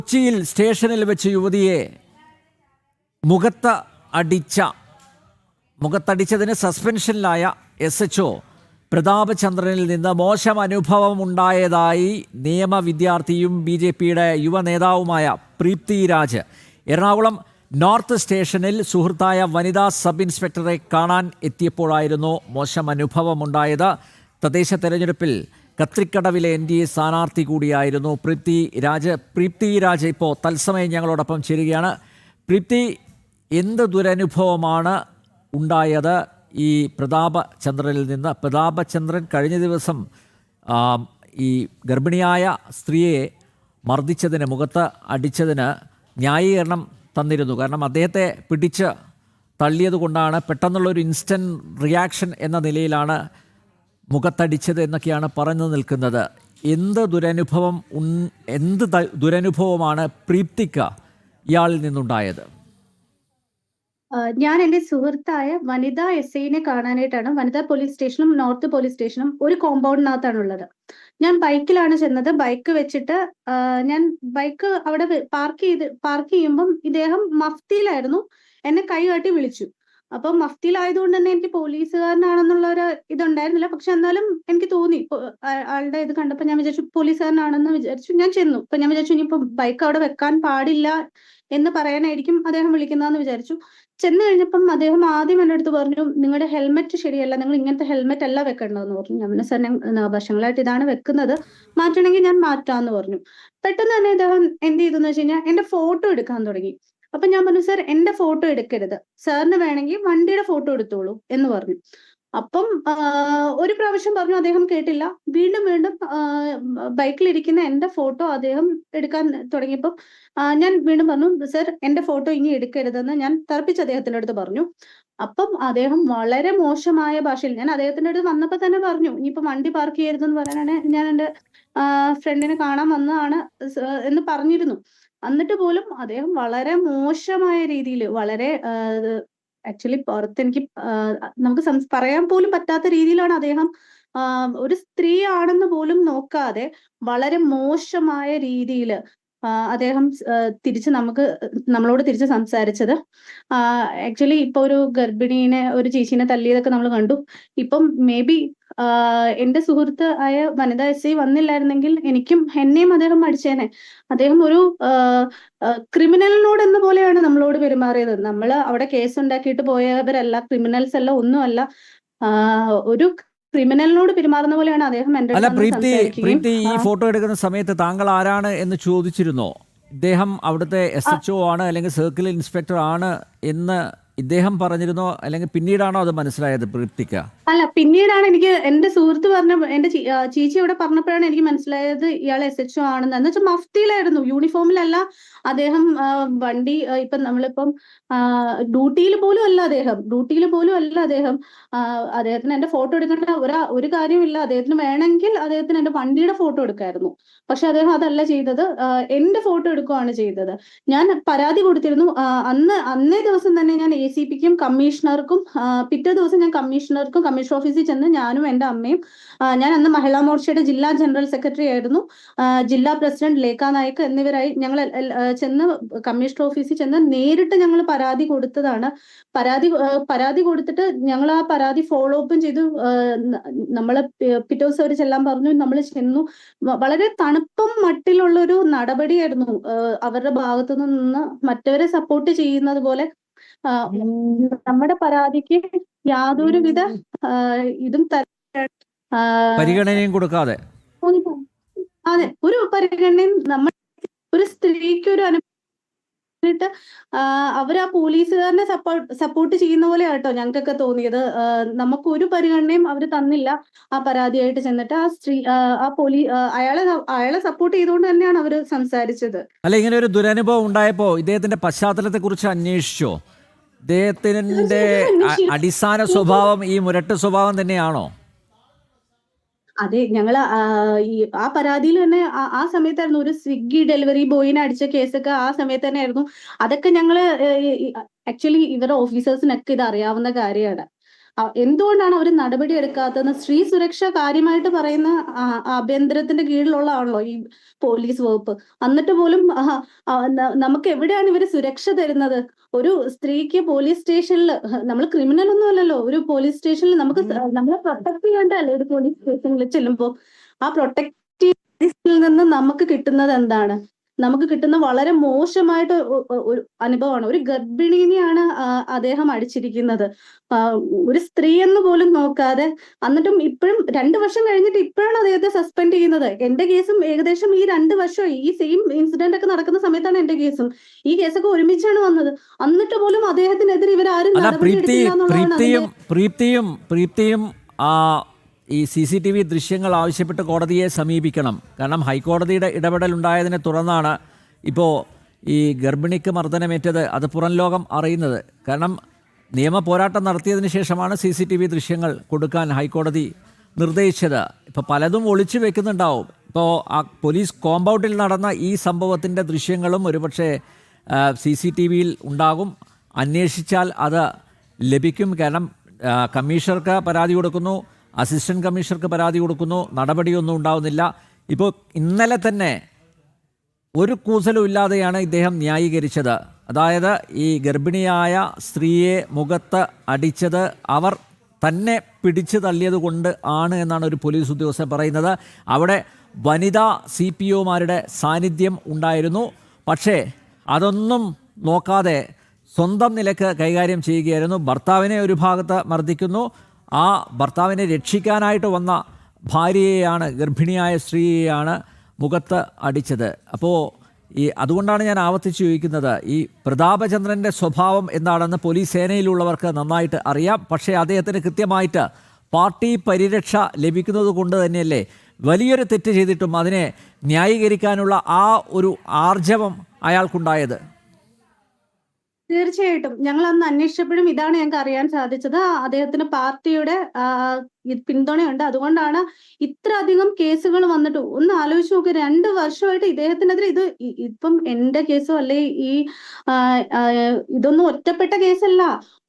കൊച്ചിയിൽ സ്റ്റേഷനിൽ വെച്ച് യുവതിയെ മുഖത്തടിച്ചതിന് സസ്പെൻഷനിലായ SHO പ്രതാപചന്ദ്രനിൽ നിന്ന് മോശം അനുഭവം ഉണ്ടായതായി നിയമ വിദ്യാർത്ഥിയും BJPയുടെ യുവ നേതാവുമായ പ്രീപ്തി രാജ് എറണാകുളം നോർത്ത് സ്റ്റേഷനിൽ സുഹൃത്തായ വനിതാ സബ് ഇൻസ്പെക്ടറെ കാണാൻ എത്തിയപ്പോഴായിരുന്നു മോശം അനുഭവമുണ്ടായത്. തദ്ദേശ തെരഞ്ഞെടുപ്പിൽ കത്രിക്കടവിലെ NDA സ്ഥാനാർത്ഥി കൂടിയായിരുന്നു പ്രീപ്തി രാജ്. ഇപ്പോൾ തത്സമയം ഞങ്ങളോടൊപ്പം ചേരുകയാണ്. പ്രീപ്തി, എന്ത് ദുരനുഭവമാണ് ഉണ്ടായത് ഈ പ്രതാപചന്ദ്രനിൽ നിന്ന്? പ്രതാപചന്ദ്രൻ കഴിഞ്ഞ ദിവസം ഈ ഗർഭിണിയായ സ്ത്രീയെ മർദ്ദിച്ചതിന്, മുഖത്ത് അടിച്ചതിന് ന്യായീകരണം തന്നിരുന്നു. കാരണം അദ്ദേഹത്തെ പിടിച്ച് തള്ളിയത് കൊണ്ടാണ്, പെട്ടെന്നുള്ളൊരു ഇൻസ്റ്റൻറ്റ് റിയാക്ഷൻ എന്ന നിലയിലാണ് മുഖത്തടിച്ചത് എന്നൊക്കെയാണ് പറഞ്ഞു നിൽക്കുന്നത്. എന്ത് ദുരനുഭവമാണ് പ്രീപ്തിക്ക് ഇയാളിൽ നിന്നുണ്ടായത്? ഞാൻ എൻ്റെ സുഹൃത്തായ വനിതാ SIനെ കാണാനായിട്ടാണ്. വനിതാ പോലീസ് സ്റ്റേഷനും നോർത്ത് പോലീസ് സ്റ്റേഷനും ഒരു കോമ്പൗണ്ടിനകത്താണുള്ളത്. ഞാൻ ബൈക്കിലാണ് ചെന്നത്. ബൈക്ക് വെച്ചിട്ട് ഞാൻ ബൈക്ക് അവിടെ പാർക്ക് ചെയ്യുമ്പം ഇദ്ദേഹം മഫ്തിയിലായിരുന്നു. എന്നെ കൈ കാട്ടി വിളിച്ചു. അപ്പൊ മഫ്തിയിലായതുകൊണ്ട് തന്നെ എനിക്ക് പോലീസുകാരനാണെന്നുള്ള ഒരു ഇതുണ്ടായിരുന്നില്ല. പക്ഷെ എന്നാലും എനിക്ക് തോന്നി, ആളുടെ ഇത് കണ്ടപ്പോൾ ഞാൻ വിചാരിച്ചു പോലീസുകാരനാണെന്ന് വിചാരിച്ചു. ഞാൻ ചെന്നു. ഇപ്പൊ ഞാൻ വിചാരിച്ചു ഇനിയിപ്പോ ബൈക്ക് അവിടെ വെക്കാൻ പാടില്ല എന്ന് പറയാനായിരിക്കും അദ്ദേഹം വിളിക്കുന്നതെന്ന് വിചാരിച്ചു. ചെന്ന് കഴിഞ്ഞപ്പം അദ്ദേഹം ആദ്യം എൻ്റെ അടുത്ത് പറഞ്ഞു, നിങ്ങളുടെ ഹെൽമെറ്റ് ശരിയല്ല, നിങ്ങൾ ഇങ്ങനത്തെ ഹെൽമെറ്റ് അല്ല വെക്കേണ്ടതെന്ന് പറഞ്ഞു. ഞാൻ സാർ, ഞാൻ വർഷങ്ങളായിട്ട് ഇതാണ് വെക്കുന്നത്, മാറ്റണമെങ്കിൽ ഞാൻ മാറ്റാന്ന് പറഞ്ഞു. പെട്ടെന്ന് തന്നെ അദ്ദേഹം എന്ത് ചെയ്തെന്ന് വെച്ച് കഴിഞ്ഞാൽ എന്റെ ഫോട്ടോ എടുക്കാൻ തുടങ്ങി. അപ്പൊ ഞാൻ പറഞ്ഞു, സാർ എന്റെ ഫോട്ടോ എടുക്കരുത്, സാറിന് വേണമെങ്കിൽ വണ്ടിയുടെ ഫോട്ടോ എടുത്തോളൂ എന്ന് പറഞ്ഞു. അപ്പം ഒരു പ്രാവശ്യം പറഞ്ഞു, അദ്ദേഹം കേട്ടില്ല. വീണ്ടും ബൈക്കിലിരിക്കുന്ന എന്റെ ഫോട്ടോ അദ്ദേഹം എടുക്കാൻ തുടങ്ങിയപ്പം ഞാൻ വീണ്ടും പറഞ്ഞു, സർ എന്റെ ഫോട്ടോ ഇനി എടുക്കരുതെന്ന് ഞാൻ തറപ്പിച്ച് അദ്ദേഹത്തിന്റെ അടുത്ത് പറഞ്ഞു. അപ്പം അദ്ദേഹം വളരെ മോശമായ ഭാഷയിൽ, ഞാൻ അദ്ദേഹത്തിന്റെ അടുത്ത് വന്നപ്പോ തന്നെ പറഞ്ഞു, ഇനിയിപ്പോ വണ്ടി പാർക്ക് ചെയ്യരുതെന്ന് പറയാനാണ് ഞാൻ എൻ്റെ ഫ്രണ്ടിനെ കാണാൻ വന്നതാണ് എന്ന് പറഞ്ഞിരുന്നു. എന്നിട്ട് പോലും അദ്ദേഹം വളരെ മോശമായ രീതിയിൽ, വളരെ ആക്ച്വലി പുറത്ത് എനിക്ക് നമുക്ക് പറയാൻ പോലും പറ്റാത്ത രീതിയിലാണ് അദ്ദേഹം ഒരു സ്ത്രീ ആണെന്ന് പോലും നോക്കാതെ വളരെ മോശമായ രീതിയിൽ അദ്ദേഹം നമ്മളോട് തിരിച്ച് സംസാരിച്ചത്. ആക്ച്വലി ഇപ്പൊ ഒരു ഗർഭിണീനെ, ഒരു ചേച്ചീനെ തല്ലിയതൊക്കെ നമ്മൾ കണ്ടു. ഇപ്പം മേ ബി എന്റെ സുഹൃത്ത് ആയ വനിതാ SI വന്നില്ലായിരുന്നെങ്കിൽ എന്നെയും അദ്ദേഹം അടിച്ചേനെ. അദ്ദേഹം ഒരു ക്രിമിനലിനോട് എന്ന പോലെയാണ് നമ്മളോട് പെരുമാറിയത്. നമ്മൾ അവിടെ കേസ് ഉണ്ടാക്കിയിട്ട് പോയവരല്ല, ക്രിമിനൽസ് അല്ല, ഒന്നുമല്ല. ഒരു ക്രിമിനലിനോട് പെരുമാറുന്ന പോലെയാണ് അദ്ദേഹം എൻ്റെ പ്രീപ്തി, ഈ ഫോട്ടോ എടുക്കുന്ന സമയത്ത് താങ്കൾ ആരാണ് എന്ന് ചോദിച്ചിരുന്നോ? ഇദ്ദേഹം അവിടുത്തെ SHO ആണ് അല്ലെങ്കിൽ സർക്കിൾ ഇൻസ്പെക്ടർ ആണ് എന്ന് ഇദ്ദേഹം പറഞ്ഞിരുന്നോ, അല്ലെങ്കിൽ പിന്നീടാണോ അത് മനസ്സിലായത് പ്രീപ്തിക്ക്? അല്ല, പിന്നീടാണ് എനിക്ക് എന്റെ സുഹൃത്ത് എന്റെ ചേച്ചി ഇവിടെ പറഞ്ഞപ്പോഴാണ് എനിക്ക് മനസ്സിലായത് ഇയാൾ SHO ആണെന്ന്. എന്ന് വെച്ചാൽ മഫ്തിയിലായിരുന്നു, യൂണിഫോമിലല്ല അദ്ദേഹം. വണ്ടി നമ്മളിപ്പം ഡ്യൂട്ടിയിൽ പോലും അല്ല അദ്ദേഹം. അദ്ദേഹത്തിന് എന്റെ ഫോട്ടോ എടുക്കേണ്ട ഒരു കാര്യമില്ല. അദ്ദേഹത്തിന് വേണമെങ്കിൽ അദ്ദേഹത്തിന് എന്റെ വണ്ടിയുടെ ഫോട്ടോ എടുക്കായിരുന്നു. പക്ഷെ അദ്ദേഹം അതല്ല ചെയ്തത്, എന്റെ ഫോട്ടോ എടുക്കുകയാണ് ചെയ്തത്. ഞാൻ പരാതി കൊടുത്തിരുന്നു. അന്നേ ദിവസം തന്നെ ഞാൻ ACPക്കും കമ്മീഷണർക്കും, പിറ്റേ ദിവസം ഞാൻ കമ്മീഷണർ ഓഫീസിൽ ചെന്ന് ഞാനും എൻ്റെ അമ്മയും, ഞാൻ അന്ന് മഹിളാ മോർച്ചയുടെ ജില്ലാ ജനറൽ സെക്രട്ടറി ആയിരുന്നു, ജില്ലാ പ്രസിഡന്റ് ലേഖ നായക് എന്നിവരായി ഞങ്ങൾ ചെന്ന് കമ്മീഷണർ ഓഫീസിൽ ചെന്ന് നേരിട്ട് ഞങ്ങൾ പരാതി കൊടുത്തതാണ്. പരാതി കൊടുത്തിട്ട് ഞങ്ങൾ ആ പരാതി ഫോളോ അപ്പും ചെയ്തു. നമ്മള് പിറ്റേ ദിവസം അവർ ചെല്ലാൻ പറഞ്ഞു, നമ്മൾ ചെന്നു. വളരെ തണുപ്പും മട്ടിലുള്ള ഒരു നടപടിയായിരുന്നു അവരുടെ ഭാഗത്തു നിന്ന്. മറ്റവരെ സപ്പോർട്ട് ചെയ്യുന്നത് പോലെ നമ്മുടെ പരാതിക്ക് യാതൊരുവിധ പരിഗണനയും കൊടുക്കാതെ, അതെ, ഒരു പരിഗണനയും നമ്മൾ ഒരു സ്ത്രീക്ക് ഒരു അനുഭവമായിട്ട് അവർ ആ പോലീസുകാരനെ സപ്പോർട്ട് ചെയ്യുന്ന പോലെ ആട്ടോ ഞങ്ങൾക്കൊക്കെ തോന്നിയത്. നമുക്കൊരു പരിഗണനയും അവർ തന്നില്ല. ആ പരാതിയായിട്ട് ചെന്നിട്ട് ആ സ്ത്രീ അയാളെ സപ്പോർട്ട് ചെയ്തുകൊണ്ട് തന്നെയാണ് അവർ സംസാരിച്ചത്. അല്ല, ഇങ്ങനെ ഒരു ദുരനുഭവം ഉണ്ടായപ്പോ ഇദ്ദേഹത്തിന്റെ പശ്ചാത്തലത്തെ കുറിച്ച് അന്വേഷിച്ചോ? ഇദ്ദേഹത്തിന്റെ അടിസ്ഥാന സ്വഭാവം ഈ മുരട്ട് സ്വഭാവം തന്നെയാണോ? അതെ, ഞങ്ങള് ആ പരാതിയിൽ തന്നെ ആ സമയത്തായിരുന്നു ഒരു സ്വിഗ്ഗി ഡെലിവറി ബോയിനെ അടിച്ച കേസൊക്കെ ആ സമയത്ത് തന്നെ ആയിരുന്നു. അതൊക്കെ ഞങ്ങള് ആക്ച്വലി ഇവരുടെ ഓഫീസേഴ്സിനൊക്കെ ഇത് അറിയാവുന്ന കാര്യമാണ്. എന്തുകൊണ്ടാണ് അവർ നടപടി എടുക്കാത്തതെന്ന് സ്ത്രീ സുരക്ഷ കാര്യമായിട്ട് പറയുന്ന ആഭ്യന്തരത്തിന്റെ കീഴിലുള്ളതാണല്ലോ ഈ പോലീസ് വകുപ്പ്. എന്നിട്ട് പോലും നമുക്ക് എവിടെയാണ് ഇവര് സുരക്ഷ തരുന്നത്? ഒരു സ്ത്രീക്ക് പോലീസ് സ്റ്റേഷനിൽ, നമ്മൾ ക്രിമിനൽ ഒന്നും അല്ലല്ലോ, ഒരു പോലീസ് സ്റ്റേഷനിൽ നമുക്ക് നമ്മളെ പ്രൊട്ടക്ട് ചെയ്യേണ്ടതല്ലേ ഒരു പോലീസ് സ്റ്റേഷനിൽ ചെല്ലുമ്പോൾ? ആ പ്രൊട്ടക്റ്റീവ് നിന്ന് നമുക്ക് കിട്ടുന്നത് എന്താണ്? നമുക്ക് കിട്ടുന്ന വളരെ മോശമായിട്ട് ഒരു അനുഭവമാണ്. ഒരു ഗർഭിണിനെയാണ് അദ്ദേഹം അടിച്ചിരിക്കുന്നത്, ഒരു സ്ത്രീ എന്ന് പോലും നോക്കാതെ. എന്നിട്ടും ഇപ്പോഴും 2 വർഷം കഴിഞ്ഞിട്ട് ഇപ്പോഴാണ് അദ്ദേഹത്തെ സസ്പെൻഡ് ചെയ്യുന്നത്. എന്റെ കേസും ഏകദേശം ഈ 2 വർഷമായി. ഈ സെയിം ഇൻസിഡന്റ് ഒക്കെ നടക്കുന്ന സമയത്താണ് എന്റെ കേസും. ഈ കേസൊക്കെ ഒരുമിച്ചാണ് വന്നത്. എന്നിട്ട് പോലും അദ്ദേഹത്തിനെതിരെ ഇവരാരും നടപടി എടുത്തില്ല എന്നുള്ളതാണ്. പ്രീപ്തിയും ഈ CCTV ദൃശ്യങ്ങൾ ആവശ്യപ്പെട്ട് കോടതിയെ സമീപിക്കണം. കാരണം ഹൈക്കോടതിയുടെ ഇടപെടൽ ഉണ്ടായതിനെ തുടർന്നാണ് ഇപ്പോൾ ഈ ഗർഭിണിക്ക് മർദ്ദനമേറ്റത് അത് പുറം ലോകം അറിയുന്നത്. കാരണം നിയമ പോരാട്ടം നടത്തിയതിന് ശേഷമാണ് CCTV ദൃശ്യങ്ങൾ കൊടുക്കാൻ ഹൈക്കോടതി നിർദ്ദേശിച്ചത്. ഇപ്പോൾ പലതും ഒളിച്ചു വെക്കുന്നുണ്ടാവും. ഇപ്പോൾ ആ പോലീസ് കോമ്പൗണ്ടിൽ നടന്ന ഈ സംഭവത്തിൻ്റെ ദൃശ്യങ്ങളും ഒരുപക്ഷെ CCTVയിൽ ഉണ്ടാകും. അന്വേഷിച്ചാൽ അത് ലഭിക്കും. കാരണം കമ്മീഷണർക്ക് പരാതി കൊടുക്കുന്നു, അസിസ്റ്റന്റ് കമ്മീഷണർക്ക് പരാതി കൊടുക്കുന്നു, നടപടിയൊന്നും ഉണ്ടാവുന്നില്ല. ഇപ്പോൾ ഇന്നലെ തന്നെ ഒരു കൂസലും ഇല്ലാതെയാണ് ഇദ്ദേഹം ന്യായീകരിച്ചത്. അതായത് ഈ ഗർഭിണിയായ സ്ത്രീയെ മുഖത്ത് അടിച്ചത് അവർ തന്നെ പിടിച്ചു തള്ളിയത് കൊണ്ട് ആണ് എന്നാണ് ഒരു പോലീസ് ഉദ്യോഗസ്ഥൻ പറയുന്നത്. അവിടെ വനിതാ CPOമാരുടെ സാന്നിധ്യം ഉണ്ടായിരുന്നു. പക്ഷേ അതൊന്നും നോക്കാതെ സ്വന്തം നിലക്ക് കൈകാര്യം ചെയ്യുകയായിരുന്നു. ഭർത്താവിനെ ഒരു ഭാഗത്ത് മർദ്ദിക്കുന്നു, ആ ഭർത്താവിനെ രക്ഷിക്കാനായിട്ട് വന്ന ഭാര്യയെയാണ്, ഗർഭിണിയായ സ്ത്രീയെയാണ് മുഖത്ത് അടിച്ചത്. അപ്പോൾ അതുകൊണ്ടാണ് ഞാൻ ആവർത്തിച്ച് ചോദിക്കുന്നത്, ഈ പ്രതാപചന്ദ്രൻ്റെ സ്വഭാവം എന്താണെന്ന് പോലീസ് സേനയിലുള്ളവർക്ക് നന്നായിട്ട് അറിയാം. പക്ഷേ അദ്ദേഹത്തിന് കൃത്യമായിട്ട് പാർട്ടി പരിരക്ഷ ലഭിക്കുന്നത് കൊണ്ട് തന്നെയല്ലേ വലിയൊരു തെറ്റ് ചെയ്തിട്ടും അതിനെ ന്യായീകരിക്കാനുള്ള ആ ഒരു ആർജവം അയാൾക്കുണ്ടായത്? തീർച്ചയായിട്ടും ഞങ്ങൾ അന്ന് അന്വേഷിച്ചപ്പോഴും ഇതാണ് ഞങ്ങൾക്ക് അറിയാൻ സാധിച്ചത്. അദ്ദേഹത്തിന് പാർട്ടിയുടെ പിന്തുണയുണ്ട്. അതുകൊണ്ടാണ് ഇത്ര അധികം കേസുകൾ വന്നിട്ട്. ഒന്ന് ആലോചിച്ച് നോക്ക്, 2 വർഷമായിട്ട് ഇദ്ദേഹത്തിനെതിരെ ഇപ്പം എന്റെ കേസോ അല്ലെ ഇതൊന്നും ഒറ്റപ്പെട്ട കേസല്ല.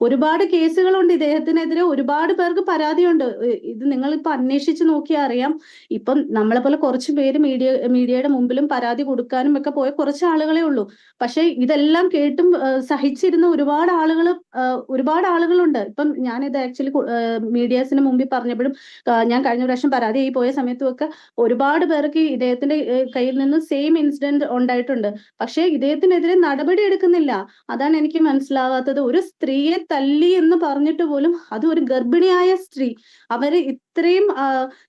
ഒരുപാട് കേസുകളുണ്ട് ഇദ്ദേഹത്തിനെതിരെ. ഒരുപാട് പേർക്ക് പരാതിയുണ്ട്. ഇത് നിങ്ങളിപ്പോ അന്വേഷിച്ച് നോക്കിയാൽ അറിയാം. ഇപ്പം നമ്മളെ പോലെ കുറച്ച് പേര് മീഡിയയുടെ മുമ്പിലും പരാതി കൊടുക്കാനും ഒക്കെ പോയ കുറച്ച് ആളുകളെ ഉള്ളൂ. പക്ഷെ ഇതെല്ലാം കേട്ടും സഹിച്ചിരുന്ന ഒരുപാട് ആളുകളുണ്ട്. ഇപ്പം ഞാനിത് ആക്ച്വലി മീഡിയാസിന് മുമ്പിൽ പറഞ്ഞപ്പോഴും ഞാൻ കഴിഞ്ഞ പ്രാവശ്യം പരാതിയായി പോയ സമയത്തും ഒക്കെ ഒരുപാട് പേർക്ക് ഇദ്ദേഹത്തിന്റെ കയ്യിൽ നിന്ന് സെയിം ഇൻസിഡന്റ് ഉണ്ടായിട്ടുണ്ട്. പക്ഷെ ഇദ്ദേഹത്തിനെതിരെ നടപടി എടുക്കുന്നില്ല. അതാണ് എനിക്ക് മനസ്സിലാവാത്തത്. ഒരു സ്ത്രീയെ തല്ലി എന്ന് പറഞ്ഞിട്ട് പോലും, അത് ഒരു ഗർഭിണിയായ സ്ത്രീ, അവര് ഇത്രയും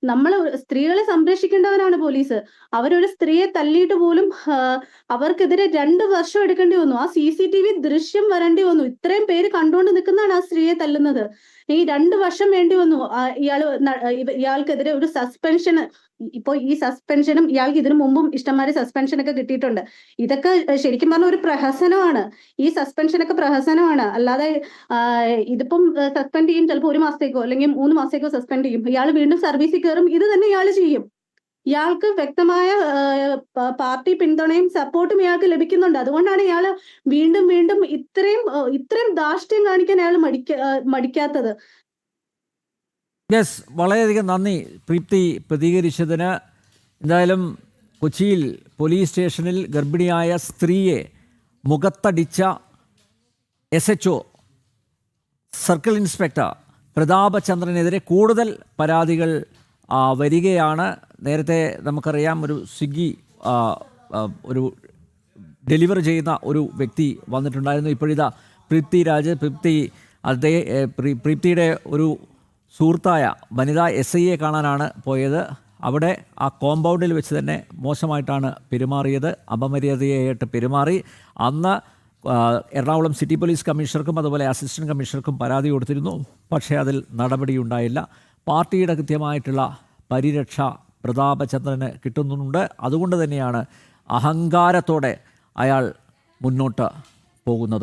നമ്മള് സ്ത്രീകളെ സംരക്ഷിക്കേണ്ടവരാണ് പോലീസ്. അവരൊരു സ്ത്രീയെ തല്ലിയിട്ട് പോലും അവർക്കെതിരെ 2 വർഷം എടുക്കേണ്ടി വന്നു. ആ CCTV ദൃശ്യം വരേണ്ടി വന്നു. ഇത്രയും പേര് കണ്ടുകൊണ്ട് നിൽക്കുന്നതാണ് ആ സ്ത്രീയെ തല്ലുന്നത്. ഈ 2 വർഷം വേണ്ടി വന്നു ഇയാൾക്കെതിരെ ഒരു സസ്പെൻഷൻ. ഇപ്പൊ ഈ സസ്പെൻഷനും ഇയാൾക്ക് ഇതിനു മുമ്പും ഇഷ്ടംമാതിരി സസ്പെൻഷൻ ഒക്കെ കിട്ടിയിട്ടുണ്ട്. ഇതൊക്കെ ശരിക്കും പറഞ്ഞ ഒരു പ്രഹസനമാണ്. ഈ സസ്പെൻഷനൊക്കെ പ്രഹസനമാണ്. അല്ലാതെ ഇതിപ്പം സസ്പെൻഡ് ചെയ്യും, ചിലപ്പോൾ 1 മാസത്തേക്കോ അല്ലെങ്കിൽ 3 മാസത്തേക്കോ സസ്പെൻഡ് ചെയ്യും. ഇയാൾ വീണ്ടും സർവീസിൽ കയറും. ഇത് തന്നെ ഇയാൾ ചെയ്യും. ഇയാൾക്ക് വ്യക്തമായ പാർട്ടി പിന്തുണയും സപ്പോർട്ടും ഇയാൾക്ക് ലഭിക്കുന്നുണ്ട്. അതുകൊണ്ടാണ് ഇയാൾ വീണ്ടും വീണ്ടും ഇത്രയും ധാർഷ്ട്യം കാണിക്കാൻ അയാൾ മടിക്കാത്തത്. യെസ്, വളരെയധികം നന്ദി പ്രീപ്തി പ്രതികരിച്ചതിന്. എന്തായാലും കൊച്ചിയിൽ പോലീസ് സ്റ്റേഷനിൽ ഗർഭിണിയായ സ്ത്രീയെ മുഖത്തടിച്ച SHO സർക്കിൾ ഇൻസ്പെക്ടർ പ്രതാപചന്ദ്രനെതിരെ കൂടുതൽ പരാതികൾ വരികയാണ്. നേരത്തെ നമുക്കറിയാം, ഒരു സ്വിഗ്ഗി ഒരു ഡെലിവറി ചെയ്യുന്ന ഒരു വ്യക്തി വന്നിട്ടുണ്ടായിരുന്നു. ഇപ്പോഴിതാ പ്രീപ്തിയുടെ ഒരു സുഹൃത്തായ വനിതാ SIയെ കാണാനാണ് പോയത്. അവിടെ ആ കോമ്പൗണ്ടിൽ വെച്ച് തന്നെ മോശമായിട്ടാണ് പെരുമാറിയത്, അപമര്യാദയായിട്ട് പെരുമാറി. അന്ന് എറണാകുളം സിറ്റി പോലീസ് കമ്മീഷണർക്കും അതുപോലെ അസിസ്റ്റന്റ് കമ്മീഷണർക്കും പരാതി കൊടുത്തിരുന്നു. പക്ഷേ അതിൽ നടപടിയുണ്ടായില്ല. പാർട്ടിയുടെ കൃത്യമായിട്ടുള്ള പരിരക്ഷ പ്രതാപചന്ദ്രന് കിട്ടുന്നുണ്ട്. അതുകൊണ്ട് തന്നെയാണ് അഹങ്കാരത്തോടെ അയാൾ മുന്നോട്ട് പോകുന്നത്.